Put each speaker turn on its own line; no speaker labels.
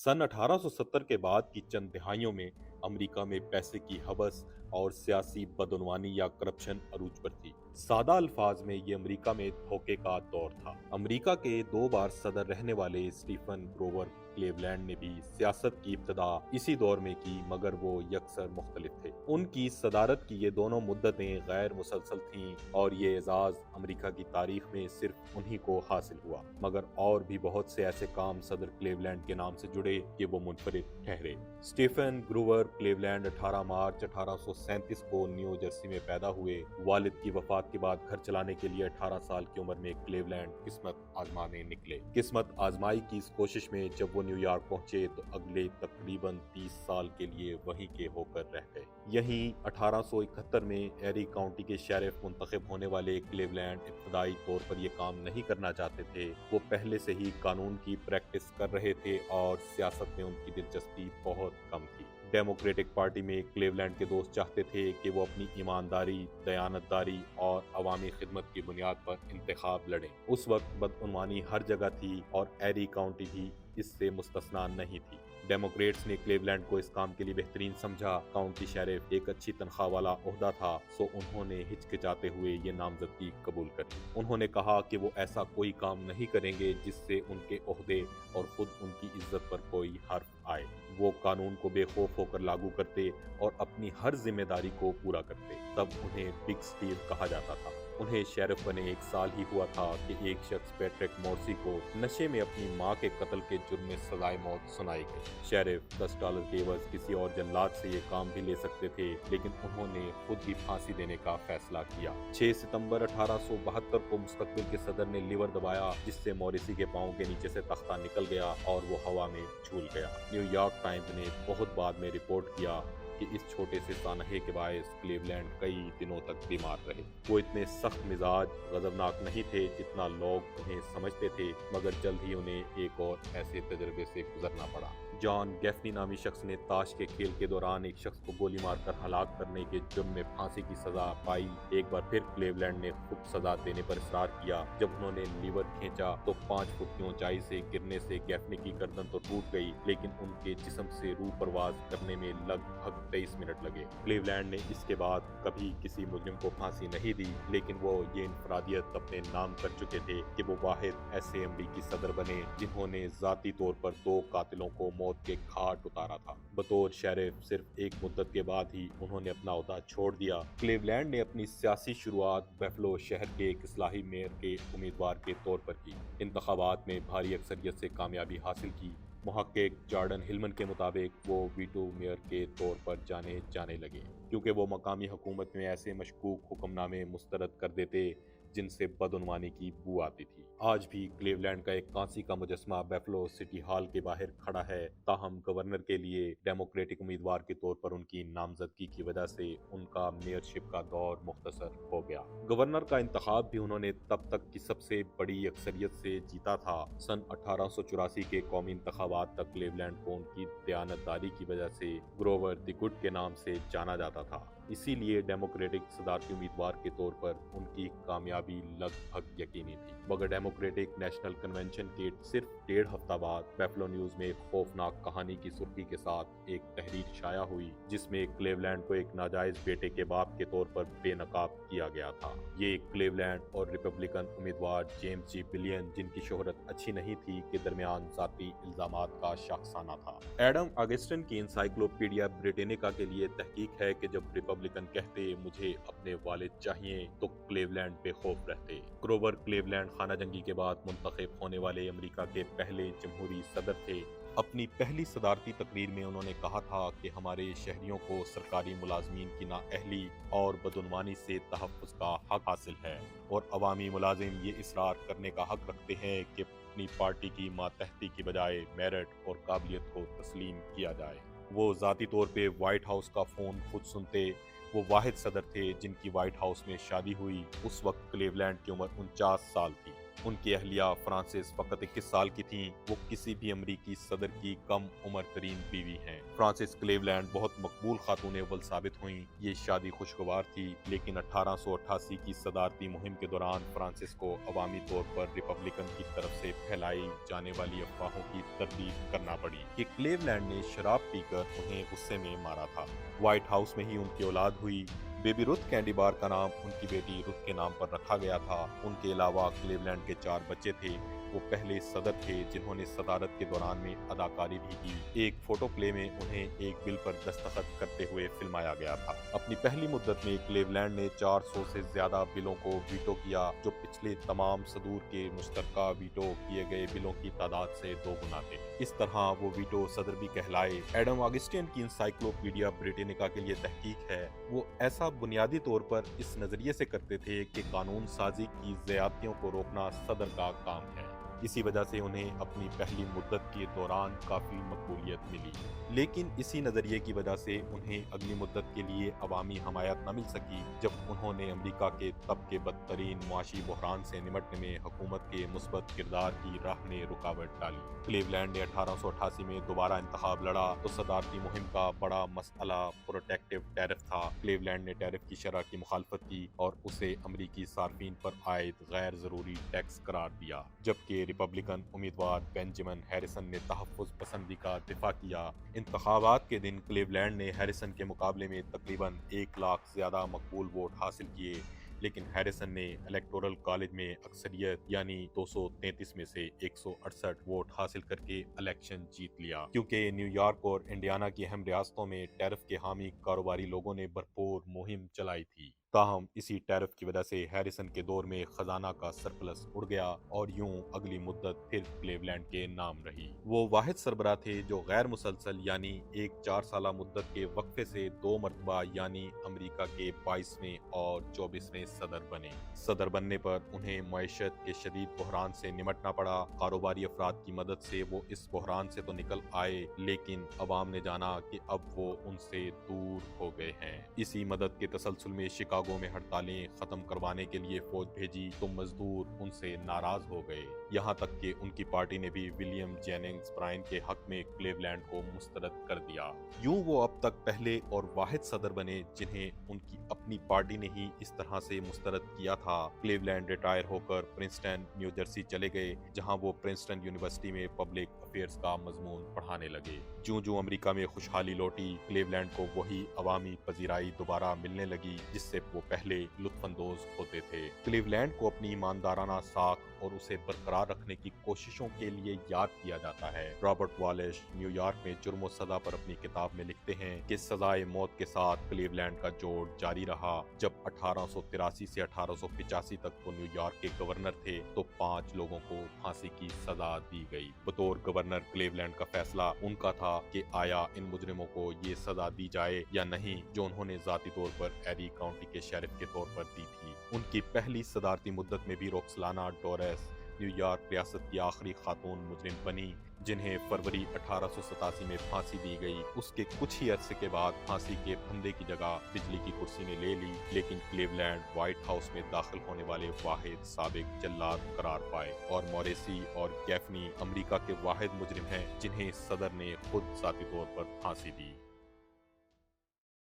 सन 1870 के बाद की चंद दिहाइयों में अमेरिका में पैसे की हवस और सियासी बदउनवानी या करप्शन अरूज पर थी। सादा अल्फाज में ये अमेरिका में धोखे का दौर था। अमेरिका के 2 बार सदर रहने वाले स्टीफन ग्रोवर क्लीवलैंड ने भी सियासत की इब्तदा इसी दौर में की, मगर वो यकसर मुख्तलिफ थे। उनकी सदारत की ये दोनों मुद्दतें गैर मुसलसल थीं और ये एजाज अमेरिका की तारीख में सिर्फ उन्हीं को हासिल हुआ। मगर और भी बहुत से ऐसे काम सदर क्लीवलैंड के नाम से जुड़े कि वो मुनफरिद ठहरे। स्टीफन ग्रूवर क्लीवलैंड 18 मार्च 1837 को न्यू जर्सी में पैदा हुए। वालिद की वफात के बाद घर चलाने के लिए 18 साल की उम्र में क्लीवलैंड किस्मत आजमाने निकले। किस्मत आजमाई की इस कोशिश में जब वो न्यूयॉर्क पहुंचे तो अगले तकरीबन 30 साल के लिए वहीं के होकर रह गए। यहीं 1871 में एरी काउंटी के शेरिफ मुंतखब होने वाले क्लीवलैंड इब्तदाई तौर पर ये काम नहीं करना चाहते थे। वो पहले से ही कानून की प्रैक्टिस कर रहे थे और सियासत में उनकी दिलचस्पी बहुत कम थी। डेमोक्रेटिक पार्टी में क्लीवलैंड के दोस्त चाहते थे कि वो अपनी ईमानदारी, दयानतदारी और अवामी खिदमत की बुनियाद पर इंतखाब लड़ें। उस वक्त बदउनवानी हर जगह थी और एरी काउंटी भी इससे मुस्तस्ना नहीं थी। डेमोक्रेट्स ने क्लीवलैंड को इस काम के लिए बेहतरीन समझा। काउंटी शेरिफ एक अच्छी तनख्वाह वाला ओहदा था, सो उन्होंने हिचकिचाते हुए ये नामजदगी कबूल कर ली। उन्होंने कहा कि वो ऐसा कोई काम नहीं करेंगे जिससे उनके ओहदे और खुद उनकी इज्जत पर कोई हर्फ आए। वो कानून को बेखौफ होकर लागू करते और अपनी हर जिम्मेदारी को पूरा करते। तब उन्हें बिग स्टीव कहा जाता था। उन्हें शेरिफ बने 1 साल ही हुआ था कि एक शख्स पैट्रिक मोर्सी को नशे में अपनी मां के कत्ल के जुर्म में सजाए मौत सुनाई गई। शेरिफ $10 के एवज किसी और जल्लाद से ये काम भी ले सकते थे, लेकिन उन्होंने खुद ही फांसी देने का फैसला किया। 6 सितंबर 1872 को मुस्तकबिल के सदर ने लीवर दबाया, जिससे मोरिसी के पांव के नीचे से तख्ता निकल गया और वो हवा में झूल गया। न्यूयॉर्क टाइम्स ने बहुत बाद में रिपोर्ट किया कि इस छोटे से सानहे के बायस क्लीवलैंड कई दिनों तक बीमार रहे। वो इतने सख्त मिजाज, गजबनाक नहीं थे जितना लोग उन्हें समझते थे, मगर जल्द ही उन्हें एक और ऐसे तजर्बे से गुजरना पड़ा। जॉन गैफनी नामी शख्स ने ताश के खेल के दौरान एक शख्स को गोली मारकर हलाक करने के जुर्म में फांसी की सजा पाई। एक बार फिर क्लीवलैंड ने खुद सजा देने पर इसरार किया। जब उन्होंने लीवर खींचा तो 5 फुट की ऊंचाई से गिरने से गैफनी की गर्दन तो टूट गई, लेकिन उनके जिस्म से रूह परवाज करने में लगभग 23 मिनट लगे। क्लीवलैंड ने इसके बाद कभी किसी मुजरिम को फांसी नहीं दी, लेकिन वो ये इंफरादियत अपने नाम कर चुके थे कि वो वाहिद ऐसे अमरीकी सदर बने जिन्होंने जाती तौर पर 2 कातिलों को मौत के घाट उतारा था। बतौर शेरिफ सिर्फ एक मुद्दत के बाद ही उन्होंने अपना ओहदा छोड़ दिया। क्लीवलैंड ने अपनी सियासी शुरुआत बफलो शहर के एक इस्लाही मेयर के उम्मीदवार के तौर पर की। इंतखाबात में भारी अक्सरियत से कामयाबी हासिल की। मुहक्किक जॉर्डन हिलमन के मुताबिक वो वीटो मेयर के तौर पर जाने लगे, क्योंकि वो मकामी हुकूमत में ऐसे मशकूक हुक्मनामे मुस्तरद कर देते जिनसे बदउनवानी की बू आती थी। आज भी क्लीवलैंड का एक कांसी का मुजस्मा बफलो सिटी हॉल के बाहर खड़ा है। ताहम गवर्नर के लिए डेमोक्रेटिक उम्मीदवार के तौर पर उनकी नामजदगी की वजह से उनका मेयरशिप का दौर मुख्तसर हो गया। गवर्नर का इंतखाब भी उन्होंने तब तक की सबसे बड़ी अक्सरियत से जीता था। सन 1884 के कौमी इंतखाबात तक क्लीवलैंड को उनकी दयानतदारी की वजह से ग्रोवर द गुड के नाम से जाना जाता था। इसीलिए डेमोक्रेटिक सदारती उम्मीदवार के तौर पर उनकी कामयाबी लगभग यकीनी थी। मगर डेमोक्रेटिक नेशनल कन्वेंशन के सिर्फ 1.5 हफ्ता बाद बफलो न्यूज में एक खौफनाक कहानी की सुर्खी के साथ एक तहरीर शाया हुई, जिसमें क्लीवलैंड को एक नाजायज बेटे के बाप के तौर पर बेनकाब किया गया था। ये क्लीवलैंड और रिपब्लिकन उम्मीदवार जेम्स जी बिलियन, जिनकी शोहरत अच्छी नहीं थी, के दरमियान जाती इल्जामात का शाखसाना था। एडम ऑगस्टिन की इंसाइक्लोपीडिया ब्रिटेनिका के लिए तहकीक है कि जब रिपब्लिकन कहते मुझे अपने वालिद चाहिए तो क्लीवलैंड बेखौफ रहते। ग्रोवर क्लीवलैंड खाना जंगी के बाद मुंतखब होने वाले अमेरिका के पहले जमहूरी सदर थे। अपनी पहली सदारती तकरीर में उन्होंने कहा था कि हमारे शहरियों को सरकारी मुलाजमीन की नाअहली और बदउनवानी से तहफ़्फ़ुज़ का हक हासिल है, और अवामी मुलाजिम ये इसरार करने का हक रखते हैं कि अपनी पार्टी की मातहती की बजाय मेरिट और काबिलियत को तस्लीम किया जाए। वो ज़ाती तौर पे व्हाइट हाउस का फ़ोन खुद सुनते। वो वाहिद सदर थे जिनकी व्हाइट हाउस में शादी हुई। उस वक्त क्लीवलैंड की उम्र 49 साल थी। ان کی اہلیہ فرانسس فقط 21 سال کی تھیں۔ وہ کسی بھی امریکی صدر کی کم عمر ترین بیوی ہیں۔ فرانسس کلیولینڈ بہت مقبول خاتون اول ثابت ہوئیں۔ یہ شادی خوشگوار تھی، لیکن 1888 کی صدارتی مہم کے دوران فرانسس کو عوامی طور پر ریپبلکن کی طرف سے پھیلائی جانے والی افواہوں کی تردید کرنا پڑی کہ کلیولینڈ نے شراب پی کر انہیں غصے میں مارا تھا۔ وائٹ ہاؤس میں ہی ان کی اولاد ہوئی۔ بیبی رتھ کینڈی بار کا نام ان کی بیٹی رتھ کے نام پر رکھا گیا تھا۔ ان کے علاوہ کلیولینڈ کے 4 بچے تھے۔ وہ پہلے صدر تھے جنہوں نے صدارت کے دوران میں اداکاری بھی کی۔ ایک فوٹو پلے میں انہیں ایک بل پر دستخط کرتے ہوئے فلمایا گیا تھا۔ اپنی پہلی مدت میں کلیولینڈ نے 400 سے زیادہ بلوں کو ویٹو کیا، جو پچھلے تمام صدور کے مشترکہ ویٹو کیے گئے بلوں کی تعداد سے 2 گنا تھے۔ اس طرح وہ ویٹو صدر بھی کہلائے۔ ایڈم آگسٹین کی انسائکلوپیڈیا بریٹینیکا کے لیے تحقیق ہے۔ وہ ایسا بنیادی طور پر اس نظریے سے کرتے تھے کہ قانون سازی کی زیادتیوں کو روکنا صدر کا کام ہے۔ اسی وجہ سے انہیں اپنی پہلی مدت کے دوران کافی مقبولیت ملی، لیکن اسی نظریے کی وجہ سے انہیں اگلی مدت کے لیے عوامی حمایت نہ مل سکی جب انہوں نے امریکہ کے تب کے بدترین معاشی بحران سے نمٹنے میں حکومت کے مثبت کردار کی راہ میں رکاوٹ ڈالی۔ کلیولینڈ نے 1888 میں دوبارہ انتخاب لڑا تو صدارتی مہم کا بڑا مسئلہ پروٹیکٹیو ٹیرف تھا۔ کلیولینڈ نے ٹیرف کی شرح کی مخالفت کی اور اسے امریکی صارفین پر عائد غیر ضروری ٹیکس قرار دیا، جبکہ ریپبلکن امیدوار بینجمن ہیریسن نے تحفظ پسندی کا دفاع کیا۔ انتخابات کے دن کلیولینڈ نے ہیریسن کے مقابلے میں تقریباً 1 لاکھ زیادہ مقبول ووٹ حاصل کیے، لیکن ہیریسن نے الیکٹورل کالج میں اکثریت یعنی 233 میں سے 168 ووٹ حاصل کر کے الیکشن جیت لیا۔ کیونکہ نیو یارک اور انڈیانا کی اہم ریاستوں میں ٹیرف کے حامی کاروباری لوگوں نے بھرپور مہم چلائی تھی، تاہم اسی ٹیرف کی وجہ سے ہیریسن کے دور میں خزانہ کا سرپلس اڑ گیا اور یوں اگلی مدت پھر کلیولینڈ کے نام رہی۔ وہ واحد سربراہ تھے جو غیر مسلسل یعنی ایک 4 سالہ مدت کے وقفے سے 2 مرتبہ یعنی امریکہ کے 22ویں اور 24ویں صدر بنے۔ صدر بننے پر انہیں معیشت کے شدید بحران سے نمٹنا پڑا۔ کاروباری افراد کی مدد سے وہ اس بحران سے تو نکل آئے، لیکن عوام نے جانا کہ اب وہ ان سے دور ہو گئے ہیں۔ اسی مدد کے تسلسل میں شکاگو میں ہڑتالیں ختم کروانے کے لیے فوج بھیجی تو مزدور ان سے ناراض ہو گئے، یہاں تک کہ ان کی پارٹی نے بھی ولیم جیننگز برائن کے حق میں کلیولینڈ کو مسترد کر دیا۔ یوں وہ اب تک پہلے اور واحد صدر بنے جنہیں ان کی اپنی پارٹی نے ہی اس طرح سے مسترد کیا تھا۔ کلیولینڈ ریٹائر ہو کر پرنسٹن نیو جرسی چلے گئے، جہاں وہ پرنسٹن یونیورسٹی میں پبلک افیئرز کا مضمون پڑھانے لگے۔ جوں امریکہ میں خوشحالی لوٹی، کلیولینڈ کو وہی عوامی پذیرائی دوبارہ ملنے لگی جس سے وہ پہلے لطف اندوز ہوتے تھے۔ کلیولینڈ کو اپنی ایماندارانہ ساکھ اور اسے برقرار رکھنے کی کوششوں کے لیے یاد کیا جاتا ہے۔ رابرٹ والیش نیو یارک میں جرم و سزا پر اپنی کتاب میں لکھتے ہیں کہ سزائے موت کے ساتھ کلیولینڈ کا جوڑ جاری رہا۔ جب 1883 سے 1885 تک وہ نیو یارک کے گورنر تھے تو 5 لوگوں کو پھانسی کی سزا دی گئی۔ بطور گورنر کلیولینڈ کا فیصلہ ان کا تھا کہ آیا ان مجرموں کو یہ سزا دی جائے یا نہیں جو انہوں نے ذاتی طور پر ایری کاؤنٹی کے شیرف کے طور پر دی تھی۔ ان کی پہلی صدارتی مدت میں بھی روکسلانا ڈوریس نیو یارک ریاست کی آخری خاتون مجرم بنی جنہیں فروری 1887 میں پھانسی دی گئی۔ اس کے کچھ ہی عرصے کے بعد پھانسی کے پھندے کی جگہ بجلی کی کرسی نے لے لی، لیکن کلیولینڈ وائٹ ہاؤس میں داخل ہونے والے واحد سابق جلاد قرار پائے، اور موریسی اور گیفنی امریکہ کے واحد مجرم ہیں جنہیں صدر نے خود ذاتی طور پر پھانسی دی۔